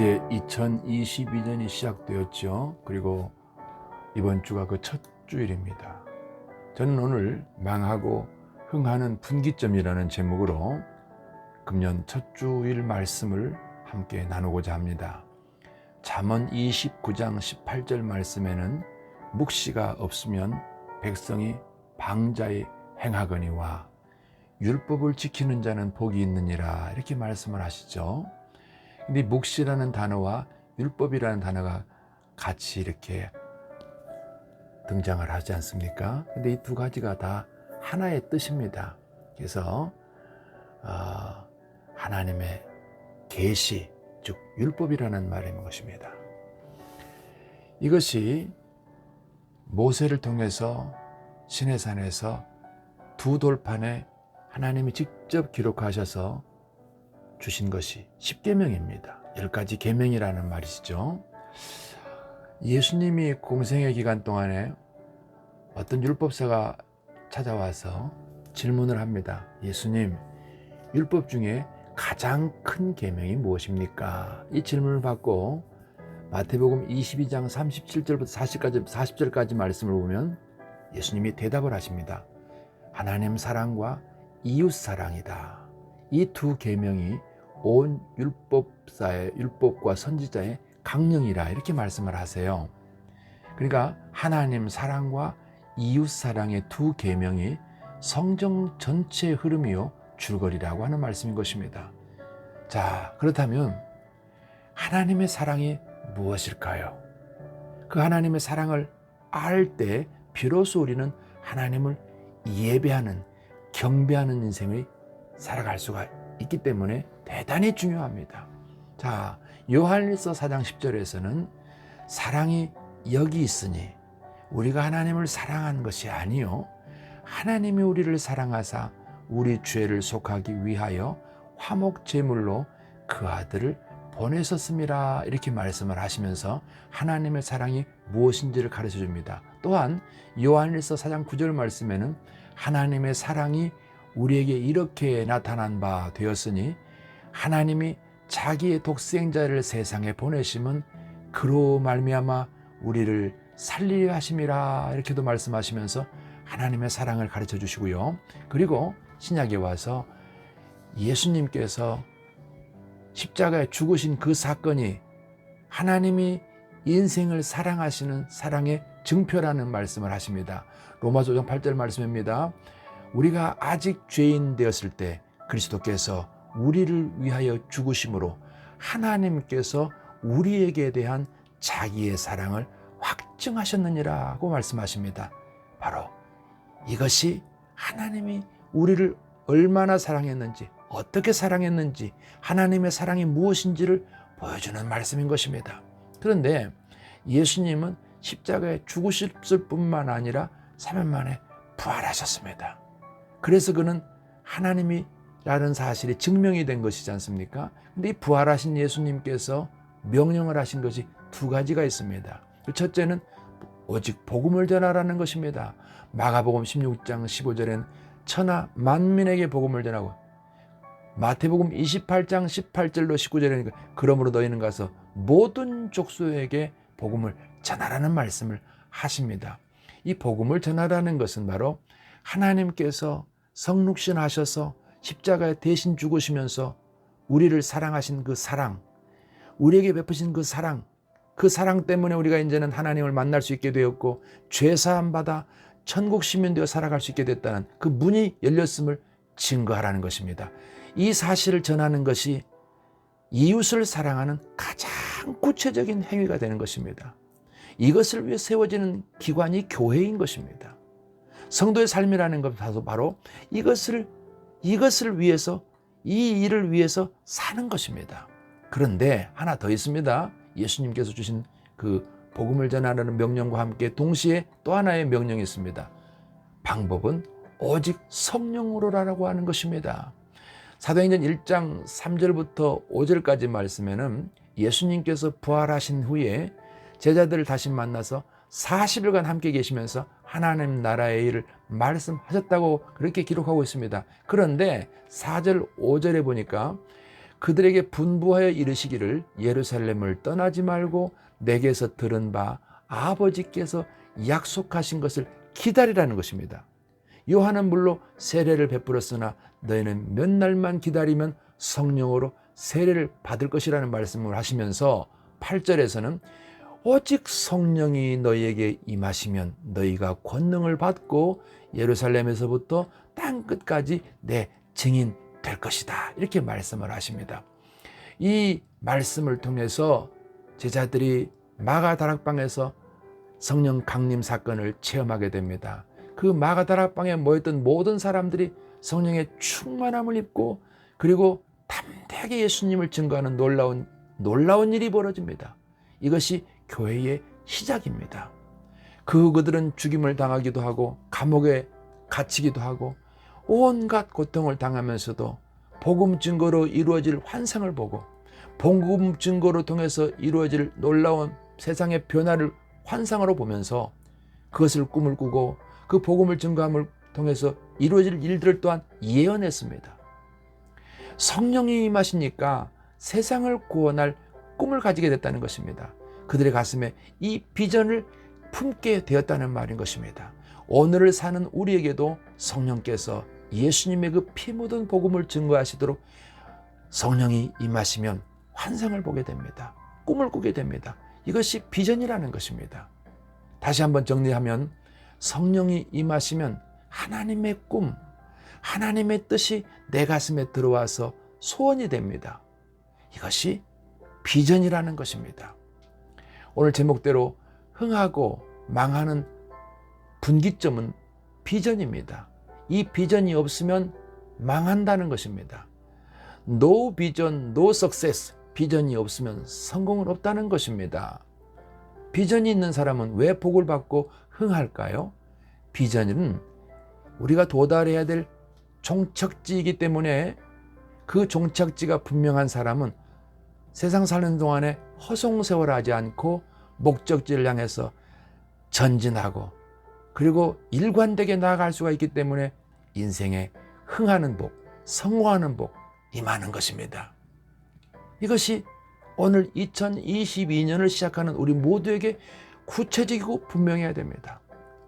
이제 2022년이 시작되었죠. 그리고 이번 주가 그 첫 주일입니다. 저는 오늘 망하고 흥하는 분기점이라는 제목으로 금년 첫 주일 말씀을 함께 나누고자 합니다. 잠언 29장 18절 말씀에는 묵시가 없으면 백성이 방자히 행하거니와 율법을 지키는 자는 복이 있느니라, 이렇게 말씀을 하시죠. 근데 묵시라는 단어와 율법이라는 단어가 같이 이렇게 등장을 하지 않습니까? 근데 이 두 가지가 다 하나의 뜻입니다. 그래서 하나님의 계시, 즉 율법이라는 말인 것입니다. 이것이 모세를 통해서 시내산에서 두 돌판에 하나님이 직접 기록하셔서 주신 것이 10계명입니다. 10가지 계명이라는 말이시죠. 예수님이 공생의 기간 동안에 어떤 율법사가 찾아와서 질문을 합니다. 예수님, 율법 중에 가장 큰 계명이 무엇입니까? 이 질문을 받고 마태복음 22장 37절부터 40절까지 말씀을 보면 예수님이 대답을 하십니다. 하나님 사랑과 이웃 사랑이다. 이 두 계명이 온 율법과 선지자의 강령이라, 이렇게 말씀을 하세요. 그러니까 하나님 사랑과 이웃 사랑의 두 계명이 성경 전체의 흐름이요 줄거리라고 하는 말씀인 것입니다. 자, 그렇다면 하나님의 사랑이 무엇일까요? 그 하나님의 사랑을 알 때 비로소 우리는 하나님을 예배하는, 경배하는 인생을 살아갈 수가 있기 때문에 대단히 중요합니다. 자, 요한일서 4장 10절에서는 사랑이 여기 있으니 우리가 하나님을 사랑한 것이 아니요 하나님이 우리를 사랑하사 우리 죄를 속하기 위하여 화목 제물로 그 아들을 보내셨음이라, 이렇게 말씀을 하시면서 하나님의 사랑이 무엇인지를 가르쳐 줍니다. 또한 요한일서 4장 9절 말씀에는 하나님의 사랑이 우리에게 이렇게 나타난 바 되었으니 하나님이 자기의 독생자를 세상에 보내심은 그로 말미암아 우리를 살리려 하심이라, 이렇게도 말씀하시면서 하나님의 사랑을 가르쳐 주시고요. 그리고 신약에 와서 예수님께서 십자가에 죽으신 그 사건이 하나님이 인생을 사랑하시는 사랑의 증표라는 말씀을 하십니다. 로마서 5장 8절 말씀입니다. 우리가 아직 죄인 되었을 때 그리스도께서 우리를 위하여 죽으심으로 하나님께서 우리에게 대한 자기의 사랑을 확증하셨느니라고 말씀하십니다. 바로 이것이 하나님이 우리를 얼마나 사랑했는지, 어떻게 사랑했는지, 하나님의 사랑이 무엇인지를 보여주는 말씀인 것입니다. 그런데 예수님은 십자가에 죽으셨을 뿐만 아니라 3일 만에 부활하셨습니다. 그래서 그는 하나님이라는 사실이 증명이 된 것이지 않습니까? 근데 이 부활하신 예수님께서 명령을 하신 것이 두 가지가 있습니다. 첫째는 오직 복음을 전하라는 것입니다. 마가복음 16장 15절에는 천하 만민에게 복음을 전하고, 마태복음 28장 18절로 19절에는 그러므로 너희는 가서 모든 족속에게 복음을 전하라는 말씀을 하십니다. 이 복음을 전하라는 것은 바로 하나님께서 성육신하셔서 십자가에 대신 죽으시면서 우리를 사랑하신 그 사랑, 우리에게 베푸신 그 사랑 때문에 우리가 이제는 하나님을 만날 수 있게 되었고 죄사함 받아 천국 시민 되어 살아갈 수 있게 됐다는 그 문이 열렸음을 증거하라는 것입니다. 이 사실을 전하는 것이 이웃을 사랑하는 가장 구체적인 행위가 되는 것입니다. 이것을 위해 세워지는 기관이 교회인 것입니다. 성도의 삶이라는 것은 바로 이것을 위해서, 이 일을 위해서 사는 것입니다. 그런데 하나 더 있습니다. 예수님께서 주신 그 복음을 전하라는 명령과 함께 동시에 또 하나의 명령이 있습니다. 방법은 오직 성령으로라고 하는 것입니다. 사도행전 1장 3절부터 5절까지 말씀에는 예수님께서 부활하신 후에 제자들을 다시 만나서 40일간 함께 계시면서 하나님 나라의 일을 말씀하셨다고 그렇게 기록하고 있습니다. 그런데 4절 5절에 보니까 그들에게 분부하여 이르시기를 예루살렘을 떠나지 말고 내게서 들은 바 아버지께서 약속하신 것을 기다리라는 것입니다. 요한은 물론 세례를 베풀었으나 너희는 몇 날만 기다리면 성령으로 세례를 받을 것이라는 말씀을 하시면서 8절에서는 오직 성령이 너희에게 임하시면 너희가 권능을 받고 예루살렘에서부터 땅 끝까지 내 증인 될 것이다. 이렇게 말씀을 하십니다. 이 말씀을 통해서 제자들이 마가다락방에서 성령 강림 사건을 체험하게 됩니다. 그 마가다락방에 모였던 모든 사람들이 성령의 충만함을 입고 그리고 담대하게 예수님을 증거하는 놀라운 일이 벌어집니다. 이것이 교회의 시작입니다. 그들은 죽임을 당하기도 하고 감옥에 갇히기도 하고 온갖 고통을 당하면서도 복음 증거로 이루어질 환상을 보고 복음 증거로 통해서 이루어질 놀라운 세상의 변화를 환상으로 보면서 그것을 꿈을 꾸고 그 복음을 증거함을 통해서 이루어질 일들을 또한 예언했습니다. 성령이 임하시니까 세상을 구원할 꿈을 가지게 됐다는 것입니다. 그들의 가슴에 이 비전을 품게 되었다는 말인 것입니다. 오늘을 사는 우리에게도 성령께서 예수님의 그 피 묻은 복음을 증거하시도록 성령이 임하시면 환상을 보게 됩니다. 꿈을 꾸게 됩니다. 이것이 비전이라는 것입니다. 다시 한번 정리하면 성령이 임하시면 하나님의 꿈, 하나님의 뜻이 내 가슴에 들어와서 소원이 됩니다. 이것이 비전이라는 것입니다. 오늘 제목대로 흥하고 망하는 분기점은 비전입니다. 이 비전이 없으면 망한다는 것입니다. No vision, no success. 비전이 없으면 성공은 없다는 것입니다. 비전이 있는 사람은 왜 복을 받고 흥할까요? 비전은 우리가 도달해야 될 종착지이기 때문에 그 종착지가 분명한 사람은 세상 사는 동안에 허송세월하지 않고 목적지를 향해서 전진하고 그리고 일관되게 나아갈 수가 있기 때문에 인생에 흥하는 복, 성공하는 복 임하는 것입니다. 이것이 오늘 2022년을 시작하는 우리 모두에게 구체적이고 분명해야 됩니다.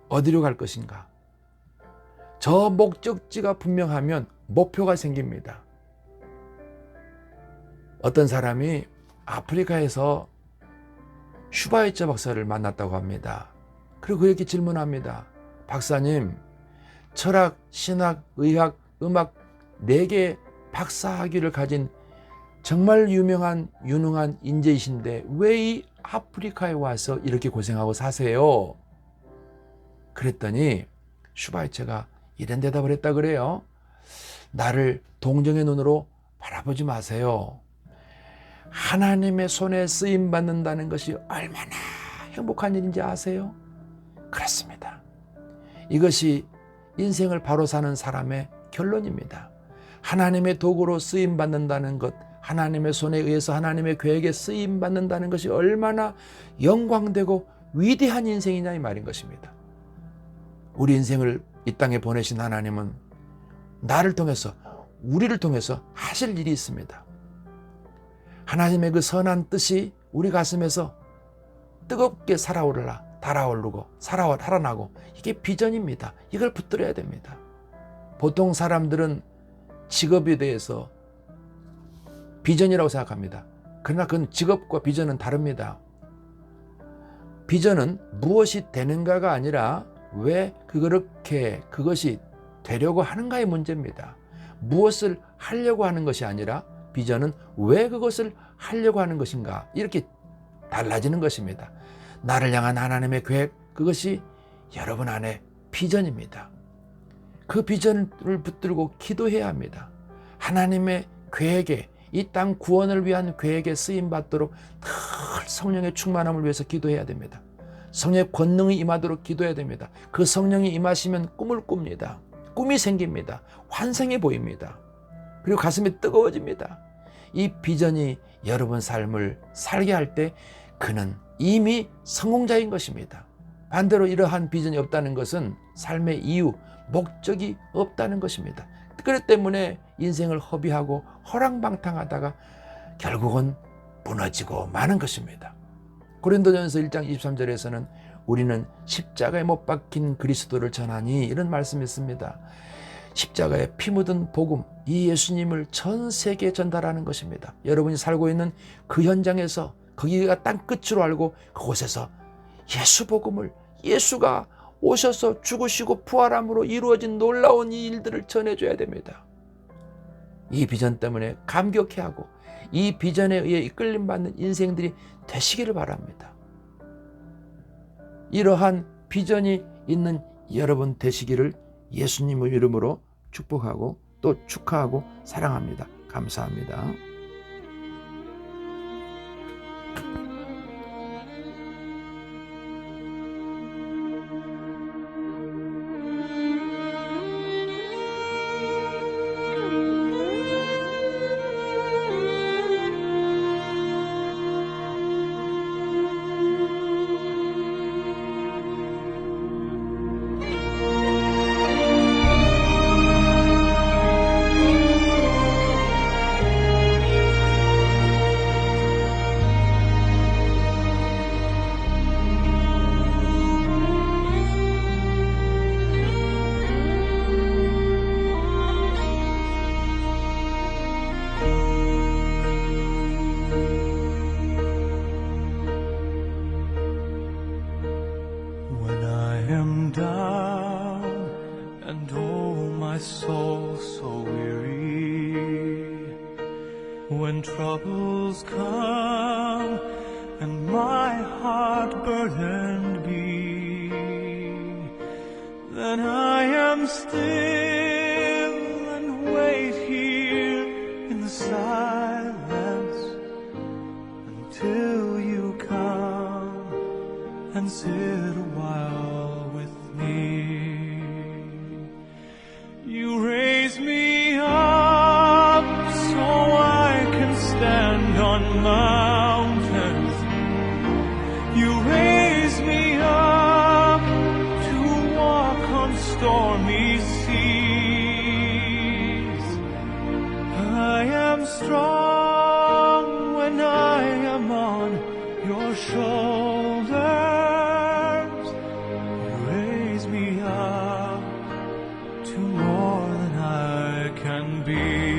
어디로 갈 것인가? 저 목적지가 분명하면 목표가 생깁니다. 어떤 사람이 아프리카에서 슈바이처 박사를 만났다고 합니다. 그리고 그에게 질문합니다. 박사님, 철학, 신학, 의학, 음악 4개 박사학위를 가진 정말 유명한 인재이신데 왜 이 아프리카에 와서 이렇게 고생하고 사세요? 그랬더니 슈바이처가 이런 대답을 했다 그래요. 나를 동정의 눈으로 바라보지 마세요. 하나님의 손에 쓰임 받는다는 것이 얼마나 행복한 일인지 아세요? 그렇습니다. 이것이 인생을 바로 사는 사람의 결론입니다. 하나님의 도구로 쓰임 받는다는 것, 하나님의 손에 의해서 하나님의 계획에 쓰임 받는다는 것이 얼마나 영광되고 위대한 인생이냐 이 말인 것입니다. 우리 인생을 이 땅에 보내신 하나님은 나를 통해서, 우리를 통해서 하실 일이 있습니다. 하나님의 그 선한 뜻이 우리 가슴에서 뜨겁게 달아오르고 살아나고 이게 비전입니다. 이걸 붙들어야 됩니다. 보통 사람들은 직업에 대해서 비전이라고 생각합니다. 그러나 그건 직업과 비전은 다릅니다. 비전은 무엇이 되는가가 아니라 왜 그것이 되려고 하는가의 문제입니다. 무엇을 하려고 하는 것이 아니라 비전은 왜 그것을 하려고 하는 것인가 이렇게 달라지는 것입니다. 나를 향한 하나님의 계획, 그것이 여러분 안에 비전입니다. 그 비전을 붙들고 기도해야 합니다. 하나님의 계획에, 이 땅 구원을 위한 계획에 쓰임받도록 늘 성령의 충만함을 위해서 기도해야 됩니다. 성령의 권능이 임하도록 기도해야 됩니다. 그 성령이 임하시면 꿈을 꿉니다. 꿈이 생깁니다. 환상이 보입니다. 그리고 가슴이 뜨거워집니다. 이 비전이 여러분 삶을 살게 할 때 그는 이미 성공자인 것입니다. 반대로 이러한 비전이 없다는 것은 삶의 이유, 목적이 없다는 것입니다. 그것 때문에 인생을 허비하고 허랑방탕하다가 결국은 무너지고 마는 것입니다. 고린도전서 1장 23절에서는 우리는 십자가에 못 박힌 그리스도를 전하니 이런 말씀이 있습니다. 십자가에 피 묻은 복음, 이 예수님을 전 세계에 전달하는 것입니다. 여러분이 살고 있는 그 현장에서 거기가 땅 끝으로 알고 그곳에서 예수 복음을, 예수가 오셔서 죽으시고 부활함으로 이루어진 놀라운 이 일들을 전해줘야 됩니다. 이 비전 때문에 감격해하고 이 비전에 의해 이끌림받는 인생들이 되시기를 바랍니다. 이러한 비전이 있는 여러분 되시기를 예수님의 이름으로 축복하고 또 축하하고 사랑합니다. 감사합니다. soul so weary, when troubles come and my heart burdened be, then I am still and wait here in the silence until you come and sit a while with me. You raise me up so I can stand on mountains. You raise me up to walk on stormy seas. I am strong when I am on your shoulders. You raise me up to more than I can be.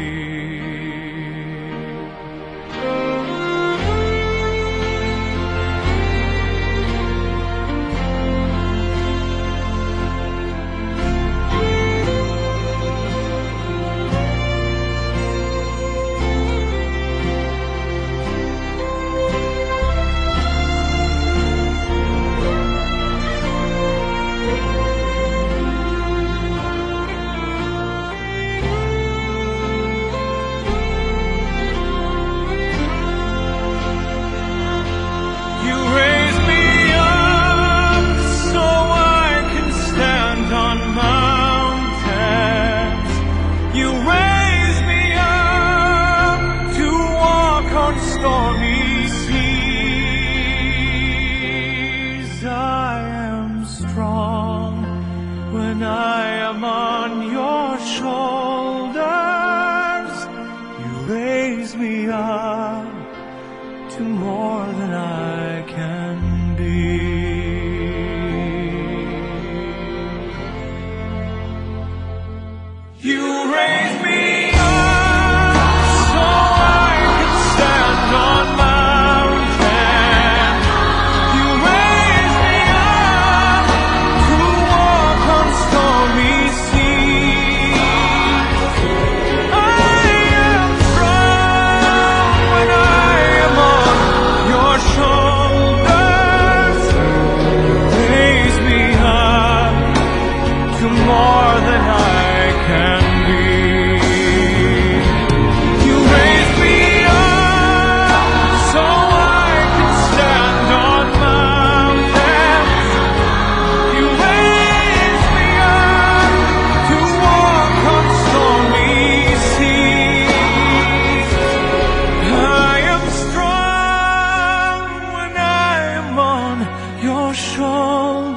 Stormy seas, I am strong when I am on your shoulders. You raise me up to more than I can be. You raise me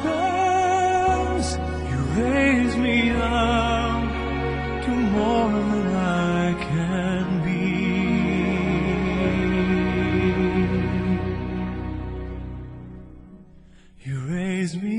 shoulders, you raise me up to more. raise me